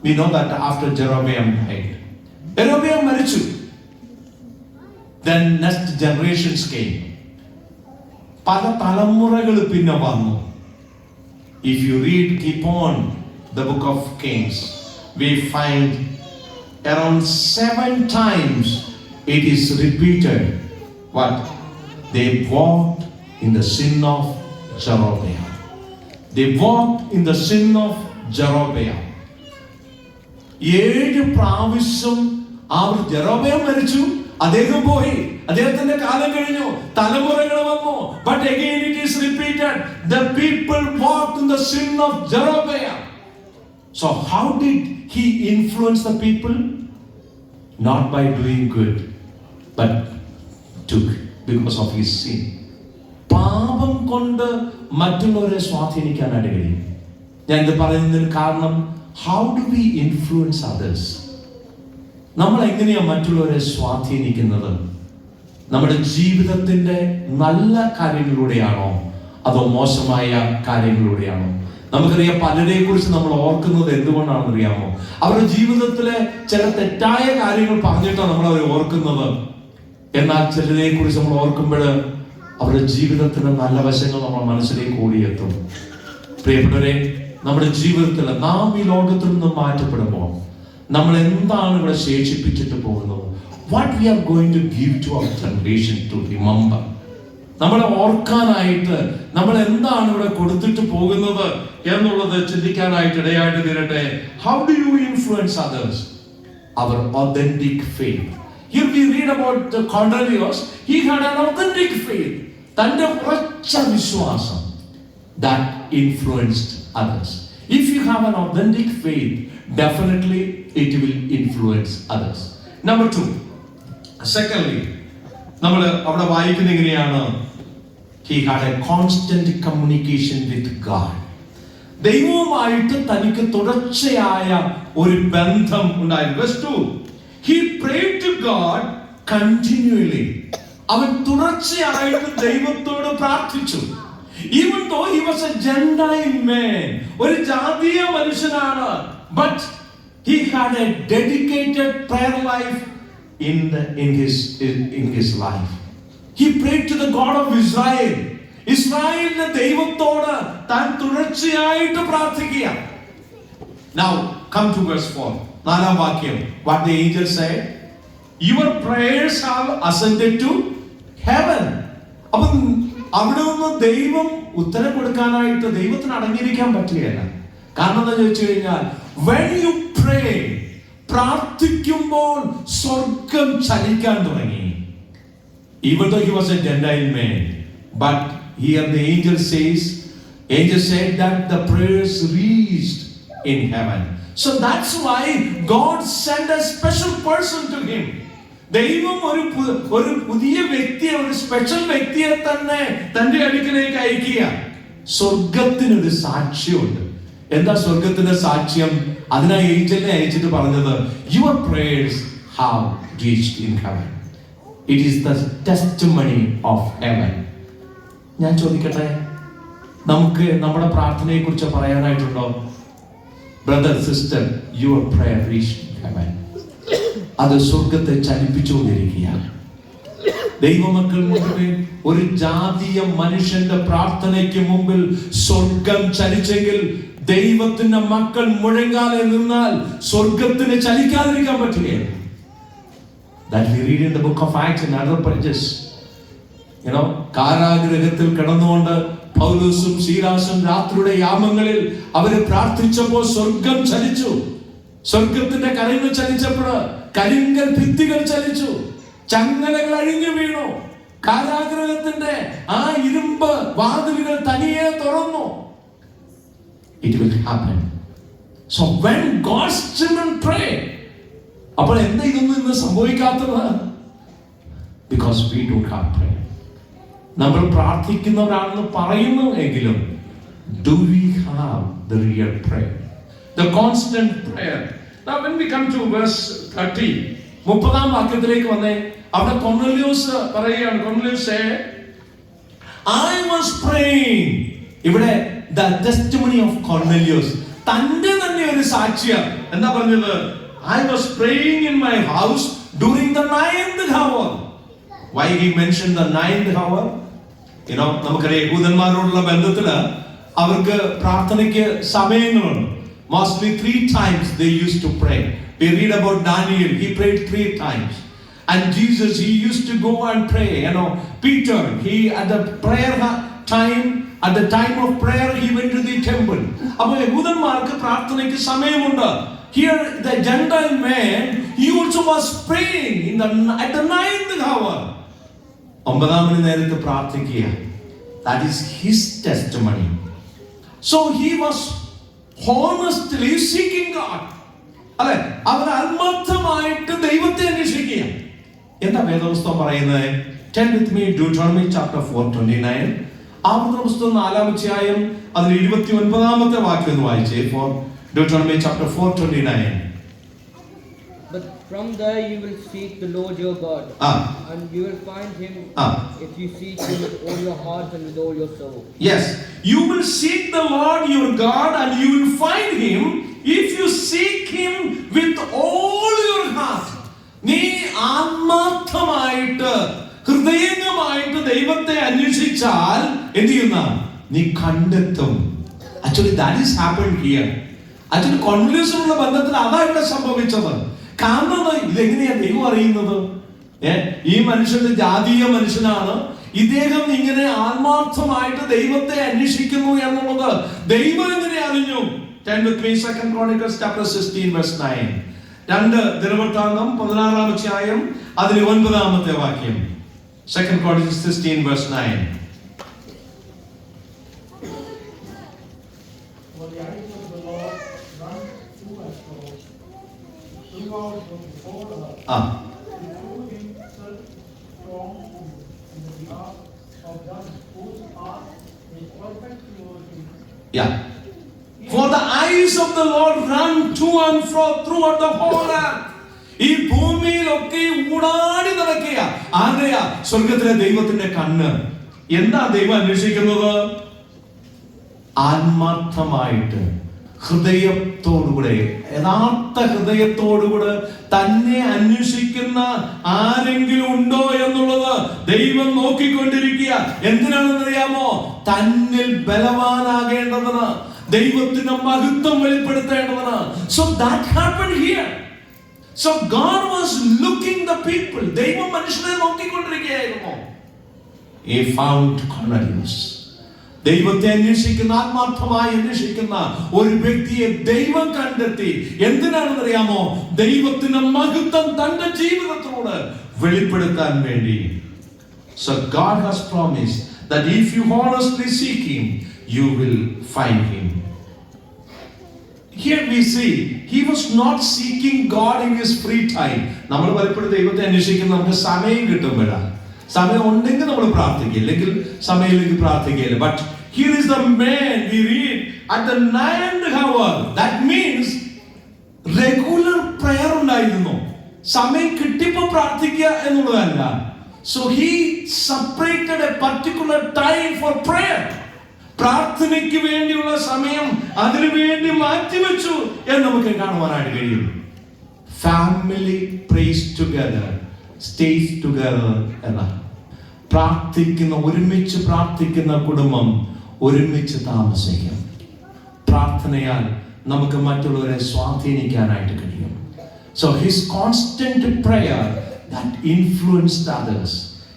we know that after Jeroboam died, യെരൊബെയാം മരിച്ചു. Then next generations came. പല തലമുറകൾ പിന്നെ വന്നു. If you keep on the book of Kings, we find around 7 times it is repeated what? They walked in the sin of Jeroboam. They walked in the sin of Jeroboam. 7 പ്രാവശ്യം അവർ ജെറോബെയാം മരിച്ചു, അദ്ദേഹം പോയി, അദ്ദേഹത്തിന്റെ കാലം കഴിഞ്ഞു, തലമുറകൾ വന്നു. But again it is repeated, the people walked in the sin of Jeroboam. So how did he influence the people? Not by doing good, but took because of his sin. പാപം കൊണ്ട് മറ്റുള്ളവരെ സ്വാധീനിക്കാനായിട്ട് കഴിയും. ഞാൻ ഇത് പറയുന്നതിന് കാരണം, how do we influence others? നമ്മൾ എങ്ങനെയാണ് മറ്റുള്ളവരെ സ്വാധീനിക്കുന്നത്? നമ്മുടെ ജീവിതത്തിന്റെ നല്ല കാര്യങ്ങളിലൂടെയാണോ അതോ മോശമായ കാര്യങ്ങളിലൂടെയാണോ? നമുക്കറിയാം, പലരെ കുറിച്ച് നമ്മൾ ഓർക്കുന്നത് എന്തുകൊണ്ടാണെന്ന് അറിയാമോ? അവരുടെ ജീവിതത്തിലെ ചില തെറ്റായ കാര്യങ്ങൾ പറഞ്ഞിട്ടാണ് നമ്മൾ അവരെ ഓർക്കുന്നത്. എന്നാൽ ചിലരെ കുറിച്ച് നമ്മൾ ഓർക്കുമ്പോൾ അവരുടെ ജീവിതത്തിന്റെ നല്ല വശങ്ങൾ നമ്മുടെ മനസ്സിലേക്ക് ഓടിയെത്തും. പ്രിയപ്പെട്ടവരെ, നമ്മുടെ ജീവിതത്തിൽ നാം ഈ ലോകത്തിൽ നിന്ന് മാറ്റപ്പെടുമ്പോൾ നമ്മൾ എന്താണ് ഇവിടെ ശേഷിപ്പിച്ചിട്ട് പോകുന്നത്? What we are going to give to our generation to remember? നമ്മളെ ഓർക്കാനായിട്ട് നമ്മൾ എന്താണ് ഇവിടെ കൊടുത്തിട്ട് പോകുന്നത് എന്നുള്ളത് ചിന്തിക്കാനായിട്ട് ഇടയായിട്ട് തീരട്ടെ. How do you influence others? Our authentic faith. Here we read about Cornelius. He had an authentic faith. തന്റെ ഉറച്ച വിശ്വാസം that influenced others. If you have an authentic faith, definitely it will influence others. Number 2. Secondly, നമ്മൾ അവിടെ വായിക്കുന്ന എങ്ങനെയാണ്? He had a constant communication with God. ദൈവവുമായിട്ട് തനിക്ക് തുടർച്ചയായ ഒരു ബന്ധം ഉണ്ടായിരുന്നു. Verse 2. He prayed to God continually. അവൻ തുടർച്ചയായിട്ട് ദൈവത്തോട് പ്രാർത്ഥിച്ചു. Even though he was a Gentile man, ഒരു ജാതീയ മനുഷ്യനാണ്, but he had a dedicated prayer life in his life. He prayed to the God of Israel. ഇസ്രായേലിന്റെ ദൈവത്തോട് താൻ തുടർച്ചയായിട്ട് പ്രാർത്ഥിക്കുക. Now come to verse 4. നാലാം വാക്യം. What the angel said? Your prayers have ascended to heaven. അപ്പം അവിടെ നിന്ന് ദൈവം ഉത്തരം കൊടുക്കാനായിട്ട് ദൈവത്തിന് അടങ്ങിയിരിക്കാൻ പറ്റുകയില്ല. കാരണം എന്താ ചോദിച്ചു കഴിഞ്ഞാൽ, when you pray, പ്രാർത്ഥിക്കുമ്പോൾ സ്വർഗം ചലിക്കാൻ തുടങ്ങി. Even though he was a Gentile man, but here the angel said that the prayers reached in heaven. So that's why God sent a special person to him. ദൈവം ഒരു പുതിയ വ്യക്തിയെ, ഒരു special വ്യക്തിയെ തന്നെ തന്റെ അടുക്കിലേക്ക് അയക്കുക. സ്വർഗത്തിനൊരു സാക്ഷ്യമുണ്ട്. എന്താ സ്വർഗത്തിന്റെ സാക്ഷ്യം? അതിനാ ഏഞ്ചലിനെ അയച്ചിട്ട് പറഞ്ഞത്, your prayers have reached in heaven. It is the testimony of heaven. ഞാൻ ചോദിക്കട്ടെ, നമുക്ക് നമ്മുടെ പ്രാർത്ഥനയെ കുറിച്ച് പറയാനായിട്ടുണ്ടോ? Brother, sister, your prayer reached heaven. അത് സ്വർഗത്തെ ചലിപ്പിച്ചുകൊണ്ടിരിക്കുകയാണ്. ദൈവമക്കൾ മുമ്പിൽ ഒരു ജാതീയ മനുഷ്യന്റെ പ്രാർത്ഥനയ്ക്ക് മുമ്പിൽ സ്വർഗം ചലിച്ചെങ്കിൽ ദൈവത്തിന്റെ മക്കൾ മുഴങ്ങാതെ നിന്നാൽ സ്വർഗത്തിന് ചലിക്കാതിരിക്കാൻ പറ്റുകയില്ല. That we read in the book of Acts and other pages. കാരാഗൃഹത്തിൽ കിടന്നുകൊണ്ട് പൗലോസും ശീലാസും രാത്രിയുടെ യാമങ്ങളിൽ അവര് പ്രാർത്ഥിച്ചപ്പോൾ സ്വർഗം ചലിച്ചു. സ്വർഗത്തിന്റെ കരങ്ങൾ ചലിച്ചപ്പോൾ കരിങ്കൽ ഭിത്തികൾ ചലിച്ചു, ചങ്ങലകൾ അഴിഞ്ഞു വീണു, കാരാഗൃഹത്തിന്റെ ആ ഇരുമ്പ് വാതിലുകൾ തനിയെ തുറന്നു. It will happen. So when God's children pray, അപ്പോൾ എന്താ ഇതൊന്നും ഇന്ന് സംഭവിക്കാത്തത്? Because we don't have prayer. നമ്മൾ പ്രാർത്ഥിക്കുന്നവരാണെന്ന് പറയുന്നു എങ്കിലും do we have the real prayer, the constant prayer? Now when we come to verse 30, 30-ാം വാക്യത്തിലേക്ക് വന്നേ, അവിടെ കൊർന്നേലിയോസ് പറയുകയാണ്, കൊർന്നേലിയോസ് said, I was praying. ഇവിടെ the testimony of Cornelius, തന്റെ തന്നെ ഒരു സാക്ഷ്യം. എന്താ പറഞ്ഞത്? I was praying in my house during the 9th hour. Why he mentioned the 9th hour? നമുക്കറിയാം, യഹൂദന്മാരോടുള്ള ബന്ധത്തില് അവർക്ക് പ്രാർത്ഥനയ്ക്ക് സമയങ്ങളുണ്ട്. Mostly 3 times they used to pray. We read about Daniel, he prayed 3 times. And Jesus, he used to go and pray. Peter, he at the prayer time, at the time of prayer, he went to the temple. അപ്പോൾ യഹൂദന്മാർക്ക് പ്രാർത്ഥനയ്ക്ക് സമയമുണ്ട്. Here the Gentile man, he also was praying at the 9th hour. 9-ാം മണി നേരത്ത് പ്രാർത്ഥിക്കുക. That is his testimony. So he was honestly seeking God. അല്ലെ, അവർ ആത്മാർത്ഥമായിട്ട് ദൈവത്തെ അന്വേഷിക്കുക. എന്താ വേദപുസ്തകം പറയുന്നത്? Turn with me Deuteronomy chapter 4:29. ആവർത്തന പുസ്തകം 4-ാം അധ്യായം അതിൽ 29-ാമത്തെ വാക്യം ഒന്ന് വായിച്ചേ. For Deuteronomy chapter 4:29. But from there you will seek the Lord your God, and you will find him if you seek him with all your heart and with all your soul. Yes, you will seek the Lord your God and you will find him if you seek him with all your heart. നീ ആത്മാർത്ഥമായിട്ട് ഹൃദയംഗമായിട്ട് ദൈവത്തെ അന്വേഷിച്ചാൽ എന്ത് ചെയ്യുന്ന? നീ കണ്ടെത്തും. Actually that is happened here. Actually കോൺവല്യൂഷനുള്ള ബന്ധത്തിൽ അതാ ഇവിടെ സംഭവിച്ചത്. കാരണം ഇതെങ്ങനെയാ ദൈവം അറിയുന്നത്? ഈ മനുഷ്യന്റെ ജാതീയ മനുഷ്യനാണ്, ഇദ്ദേഹം ഇങ്ങനെ ആത്മാർത്ഥമായിട്ട് ദൈവത്തെ അന്വേഷിക്കുന്നു എന്നുള്ളത് ദൈവം എങ്ങനെ അറിഞ്ഞു? 2 Chronicles chapter 16 verse 9. 2 ദിനവൃത്താന്തം 16-ാം അധ്യായം അതിലെ 9-ാമത്തെ വാക്യം. 2 Chronicles 16 verse 9. For the eyes of the Lord run to and fro throughout the whole earth. Before him search strong in the behalf of those whose heart is perfect toward him. Yeah. For the eyes of the Lord run to and fro throughout the whole earth. ഈ ഭൂമിയിലൊക്കെ ഊടാടി നടക്കുക ആരെയാ? സ്വർഗത്തിലെ ദൈവത്തിന്റെ കണ്ണ്. എന്താ ദൈവം അന്വേഷിക്കുന്നത്? ആത്മാർത്ഥമായിട്ട് ഹൃദയത്തോടുകൂടെ, യഥാർത്ഥ ഹൃദയത്തോടുകൂടെ തന്നെ അന്വേഷിക്കുന്ന ആരെങ്കിലും ഉണ്ടോ എന്നുള്ളത് ദൈവം നോക്കിക്കൊണ്ടിരിക്കുക. എന്തിനാണെന്നറിയാമോ? തന്നിൽ ബലവാനാകേണ്ടതിന്, ദൈവത്തിന്റെ മഹത്വം വെളിപ്പെടുത്തേണ്ടതിന്. So that happened here. So God was looking the people. ദൈവം മനുഷ്യനെ നോക്കിക്കൊണ്ടിരിക്കുകയായിരുന്നു. He found Cornelius. ദൈവത്തെ അന്വേഷിക്കുന്ന, ആത്മാർത്ഥമായി അന്വേഷിക്കുന്ന ഒരു വ്യക്തിയെ ദൈവം കണ്ടെത്തി. എന്തിനാണെന്നറിയാമോ? ദൈവത്തിന്റെ മഹത്വം തന്റെ ജീവിതത്തോട് വെളിപ്പെടുത്താൻ വേണ്ടി. So God has promised that if you honestly seek him, you will find him. Here we see he was not seeking God in his free time. നമ്മൾ പലപ്പോഴും ദൈവത്തെ അന്വേഷിക്കുന്ന നമുക്ക് സമയം കിട്ടുമ്പോഴാണ്. സമയം ഉണ്ടെങ്കിൽ നമ്മൾ പ്രാർത്ഥിക്കുക, ഇല്ലെങ്കിൽ സമയമില്ലെങ്കിൽ പ്രാർത്ഥിക്കുകയില്ല. But here is the man we read at the 9th hour. That means regular prayer ഉണ്ടായിരുന്നു. സമയം കിട്ടിയപ്പോൾ പ്രാർത്ഥിക്കുക എന്നുള്ളതല്ല. So he separated a particular time for prayer. പ്രാർത്ഥനയ്ക്ക് വേണ്ടിയുള്ള സമയം അതിനു വേണ്ടി മാറ്റിവെച്ചു എന്ന് നമുക്ക് കാണുവാനായിട്ട് കഴിയും. Family prays together, stays together എന്ന പ്രാർത്ഥിക്കുന്ന, ഒരുമിച്ച് പ്രാർത്ഥിക്കുന്ന കുടുംബം ഒരുമിച്ച് താമസിക്കും. പ്രാർത്ഥനയാൽ നമുക്ക് മറ്റുള്ളവരെ സ്വാധീനിക്കാനായിട്ട് കഴിയും. So his constant prayer that influenced others.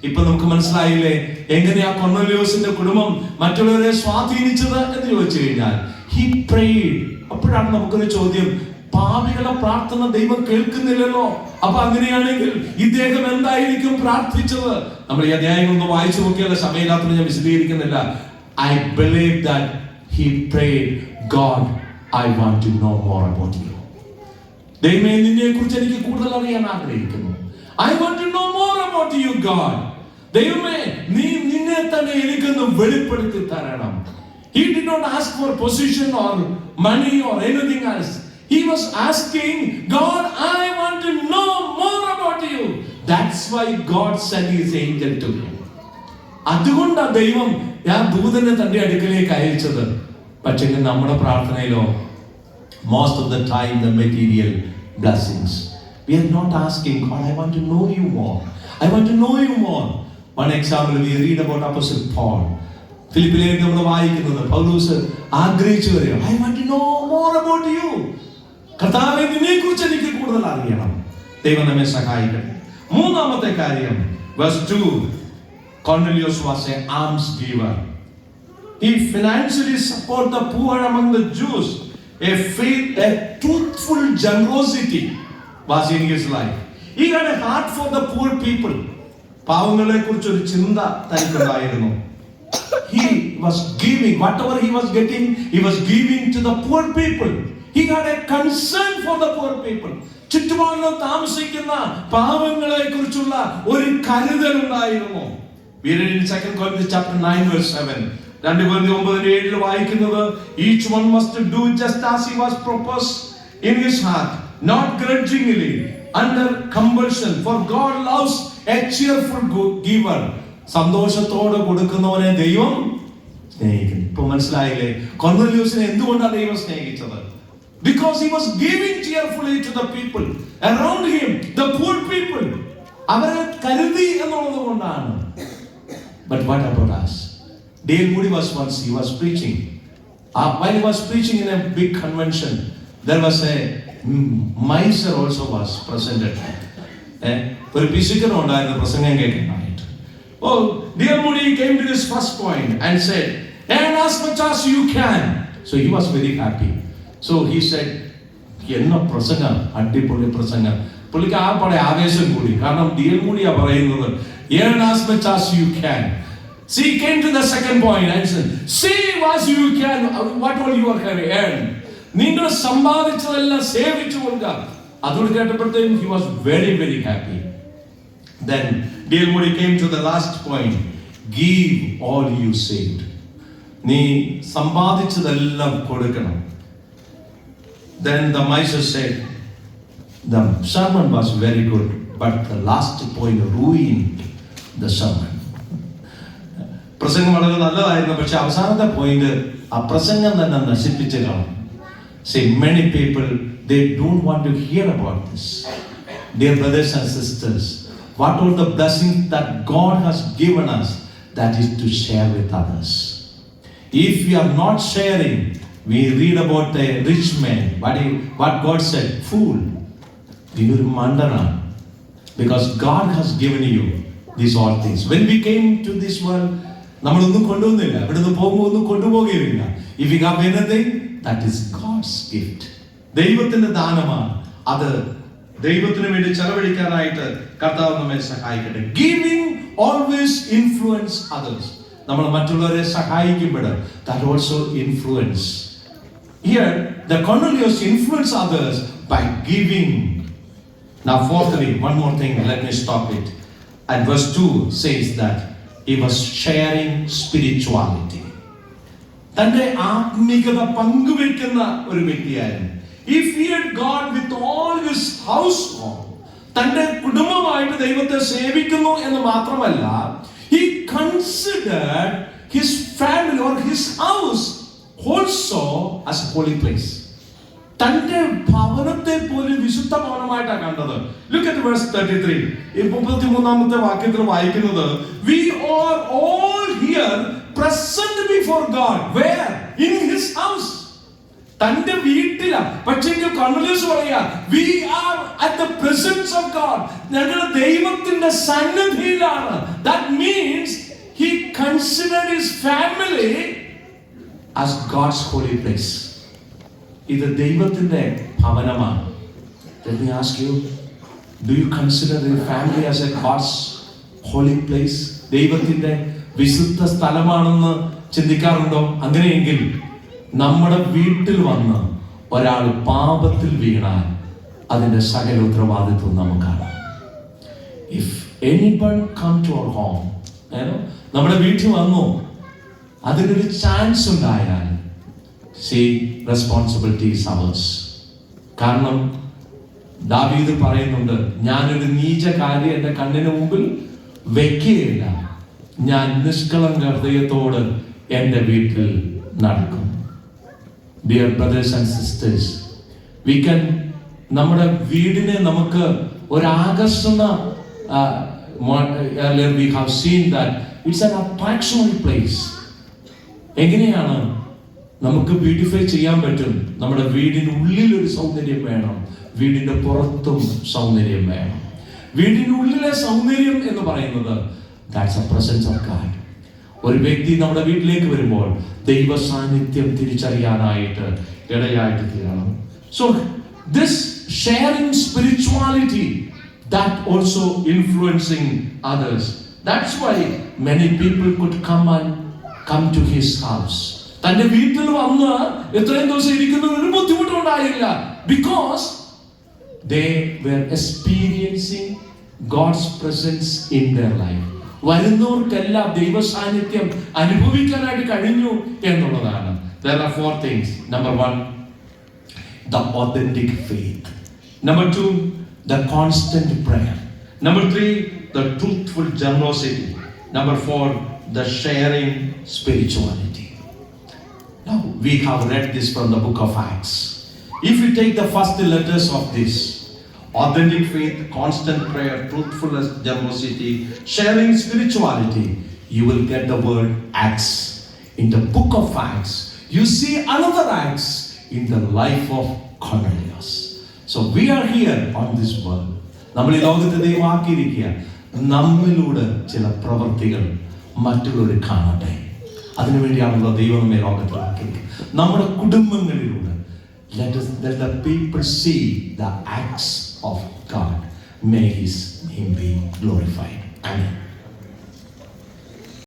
ഇപ്പൊ നമുക്ക് മനസ്സിലായില്ലേ എങ്ങനെയാ കൊർന്നേലിയോസിന്റെ കുടുംബം മറ്റുള്ളവരെ സ്വാധീനിച്ചത് എന്ന് ചോദിച്ചു കഴിഞ്ഞാൽ he prayed. അപ്പോഴാണ് നമുക്കൊരു ചോദ്യം, പാപികളുടെ പ്രാർത്ഥന ദൈവം കേൾക്കുന്നില്ലല്ലോ. അപ്പൊ അങ്ങനെയാണെങ്കിൽ ഇദ്ദേഹം എന്തായിരിക്കും പ്രാർത്ഥിച്ചത്? നമ്മൾ ഈ അധ്യായങ്ങളൊന്ന് വായിച്ചു നോക്കിയാൽ സമയമില്ലാത്തത് ഞാൻ വിശദീകരിക്കുന്നില്ല. I believe that he prayed, God, I want to know more about you. ദൈവമേ, നിന്നെ കുറിച്ച് എനിക്ക് കൂടുതൽ അറിയാൻ ആഗ്രഹിക്കുന്നു. I want to know more about you, God. ദൈവമേ, നീ നിന്നെ തന്നെ എനിക്കൊന്ന് വെളിപ്പെടുത്തി തരണം. He did not ask for position or money or anything else. He was asking, God, I want to know more about you. That's why God sent his angel to him. അതുകൊണ്ടാണ് ദൈവം ആ ദൂതനെ തന്റെ അടുക്കലേക്ക് അയച്ചത്. പക്ഷേ നമ്മുടെ പ്രാർത്ഥനയിലോ most of the time the material blessings. We are not asking, God, I want to know you more. I want to know you more. One example we read about Apostle Paul. ഫിലിപ്പിലേക്ക് നമ്മൾ വായിക്കുന്നത് പൗലോസ് ആഗ്രഹിച്ചു വരിക, I want to know more about you. കർത്താവേ, നിന്നെക്കുറിച്ച് എനിക്ക് കൂടുതൽ അറിയണം. ദൈവം നമ്മെ സഹായിക്കട്ടെ. മൂന്നാമത്തെ കാര്യം, verse 2, Cornelius was an alms giver. He financially supported the poor among the Jews. A truthful generosity was in his life. He had a heart for the poor people. പാവങ്ങളെ കുറിച്ച് ഒരു ചിന്ത തനിക്കുണ്ടായിരുന്നു. he was giving. Whatever he was getting, he was giving to the poor people. He had a concern for the poor people. ചുറ്റുപാടിലും താമസിക്കുന്ന പാവങ്ങളെ കുറിച്ചുള്ള ഒരു കരുതൽ ഉണ്ടായിരുന്നു. We read in 2 Corinthians chapter 9 verse 7. 2 Corinthians 9:7 വായിക്കുന്നത്, each one must do just as he was proposed in his heart, not grudgingly, under compulsion, for God loves a cheerful giver. സന്തോഷത്തോടെ കൊടുക്കുന്നവനെ ദൈവം സ്നേഹിക്കുന്നു. ഇപ്പൊ മനസ്സിലായില്ലേ കൊർന്നേലിയോസിനെ എന്തുകൊണ്ടാണ് ദൈവം സ്നേഹിച്ചത്? Because he was giving cheerfully to the people around him, the poor people. അവരെ കരുതി എന്നുള്ളത് കൊണ്ടാണ്. But what about us? Dale Moody was once, he was preaching. While he was preaching in a big convention, there was a miser also was presented. ഒരു പിശുക്കൻ ഉണ്ടായിരുന്നു പ്രസംഗം കേൾക്കാനായിട്ട്. Oh, Dale Moody came to this first point and said, "And as much as you can." So he was very happy. So he said, "എന്നാ പ്രസംഗം, അടിപൊളി പ്രസംഗം." പുള്ളിക്ക് ആ പട ആവേശം കൂടി. കാരണം Dale Moody ആ പറയുന്നത്, "Earn as much as you can." So he came to the second point and said, "Save as you can, what all you are earned." നിങ്ങൾ സമ്പാദിച്ചതെല്ലാം സേവിച്ചു കൊടുക്കുക. അതോട് കേട്ടപ്പോഴത്തേക്കും he was very very happy. Then Dale Moody came to the last point, give all you saved. നീ സമ്പാദിച്ചതെല്ലാം കൊടുക്കണം. Then the miser said, the sermon was very good, but the last point ruined the sermon. പ്രസംഗം വളരെ നല്ലതായിരുന്നു, പക്ഷെ അവസാനത്തെ point ആ പ്രസംഗം തന്നെ നശിപ്പിച്ചു കളഞ്ഞു. See, many people, they don't want to hear about this. Dear brothers and sisters, what are the blessings that God has given us? That is to share with others. If we are not sharing, we read about a rich man. What God said, fool, you are mandana, because God has given you these all things. When we came to this world, നമ്മളൊന്നും കൊണ്ടുവന്നില്ല, ഇവിടുന്ന് പോകുമ്പോൾ ഒന്നും കൊണ്ടുപോകുകയില്ല. If we have anything, that is God's gift. ദൈവത്തിന്റെ ദാനമാണ്. അത് ദൈവത്തിന് വേണ്ടി ചെലവഴിക്കാനായിട്ട് കർത്താവ് നമ്മെ സഹായിക്കട്ടെ. Giving always influence others. നമ്മൾ മറ്റുള്ളവരെ സഹായിക്കുമ്പോൾ that also influence. Here the Cornelius influence others by giving. Now fourthly, one more thing, let me stop it. And verse 2 says that he was sharing spirituality. തന്റെ ആത്മീകത പങ്കുവെക്കുന്ന ഒരു വ്യക്തിയായിരുന്നു. He feared God with all his household. തന്റെ കുടുംബമായിട്ട് ദൈവത്തെ സേവിക്കുന്നു എന്ന് മാത്രമല്ല, he considered his family or his house also as a holy place. തന്റെ ഭവനത്തെ പോലും വിശുദ്ധ ഭവനമായിട്ടാണ് കണ്ടത്. Look at verse 33. 33ാമത്തെ വാക്യത്തിൽ വായിക്കുന്നത്, we are all here present before God. Where? In his house. തന്റെ വീട്ടിലാണ്. പക്ഷേ കോർണേലിയസ് പറയാ, we are at the presence of God. ഞങ്ങൾ ദൈവത്തിന്റെ സന്നിധിയിലാണ്. That means he considered his family as God's holy place. ഇത് ദൈവത്തിന്റെ ഭവനമാണ്. Let me ask you, do you consider your family as a God's holy place? ദൈവത്തിന്റെ വിശുദ്ധ സ്ഥലമാണെന്ന് ചിന്തിക്കാറുണ്ടോ? അങ്ങനെയെങ്കിൽ നമ്മുടെ വീട്ടിൽ വന്ന് ഒരാൾ പാപത്തിൽ വീണാൽ അതിന്റെ സകല ഉത്തരവാദിത്വം നമുക്കാണ്. If anyone come to our home, നമ്മുടെ വീട്ടിൽ വന്നു, അതിനൊരു ചാൻസ് ഉണ്ടായാൽ, see, responsibility is ours. കാരണം ദാവീദ് പറയുന്നുണ്ട്, ഞാനൊരു നീച കാര്യം എന്റെ കണ്ണിന് മുമ്പിൽ വെക്കുകയില്ല, ഞാൻ നിഷ്കളങ്ക ഹൃദയത്തോട് എന്റെ വീട്ടിൽ നടക്കും. Dear brothers and sisters, we can, നമ്മുടെ വീടിനെ നമുക്ക് ഒരു ആകർഷണ, earlier we have seen that it's an attractional place. എങ്ങനെയാണ് നമുക്ക് ബ്യൂട്ടിഫൈ ചെയ്യാൻ പറ്റും? നമ്മുടെ വീടിനുള്ളിൽ ഒരു സൗന്ദര്യം വേണം, വീടിന്റെ പുറത്തും സൗന്ദര്യം വേണം. വീടിനുള്ളിലെ സൗന്ദര്യം എന്ന് പറയുന്നത് that's a presence of God. ഒരു വ്യക്തി നമ്മുടെ വീട്ടിലേക്ക് വരുമ്പോൾ ദൈവ സാന്നിധ്യം തിരിച്ചറിയാനായിട്ട് ഇടയായിട്ട് തീരണം. So this sharing spirituality, that also influencing others. That's why many people could come and come to his house. തന്റെ വീട്ടിൽ വന്ന് എത്രയും ദിവസം ഇരിക്കുന്നത് ഒരു ബുദ്ധിമുട്ടുണ്ടായില്ല. Because they were experiencing God's presence in their life. വരുന്നവർക്കെല്ലാം ദൈവ സാന്നിധ്യം അനുഭവിക്കാനായിട്ട് കഴിഞ്ഞു എന്നുള്ളതാണ്. There are 4 things. Number 1, the authentic faith. Number 2, the constant prayer. Number 3, the truthful generosity. Number 4, the sharing spirituality. Now we have read this from the book of Acts. If you take the first letters of this, authentic faith, constant prayer, truthfulness, generosity, sharing spirituality, you will get the word Acts. In the book of Acts, you see another Acts in the life of Cornelius. So we are here on this world. നമ്മൾ ഈ ലോകത്തെ ദൈവമാക്കിയിരിക്കുക, നമ്മിലൂടെ ചില പ്രവൃത്തികൾ മറ്റുള്ളവർ കാണട്ടെ. അതിനുവേണ്ടിയാണല്ലോ ദൈവം നമ്മെ ലോകത്തിലാക്കിയിരിക്കുക. നമ്മുടെ കുടുംബങ്ങളിലൂടെ let the people see the acts of God. May his name be glorified. Amen.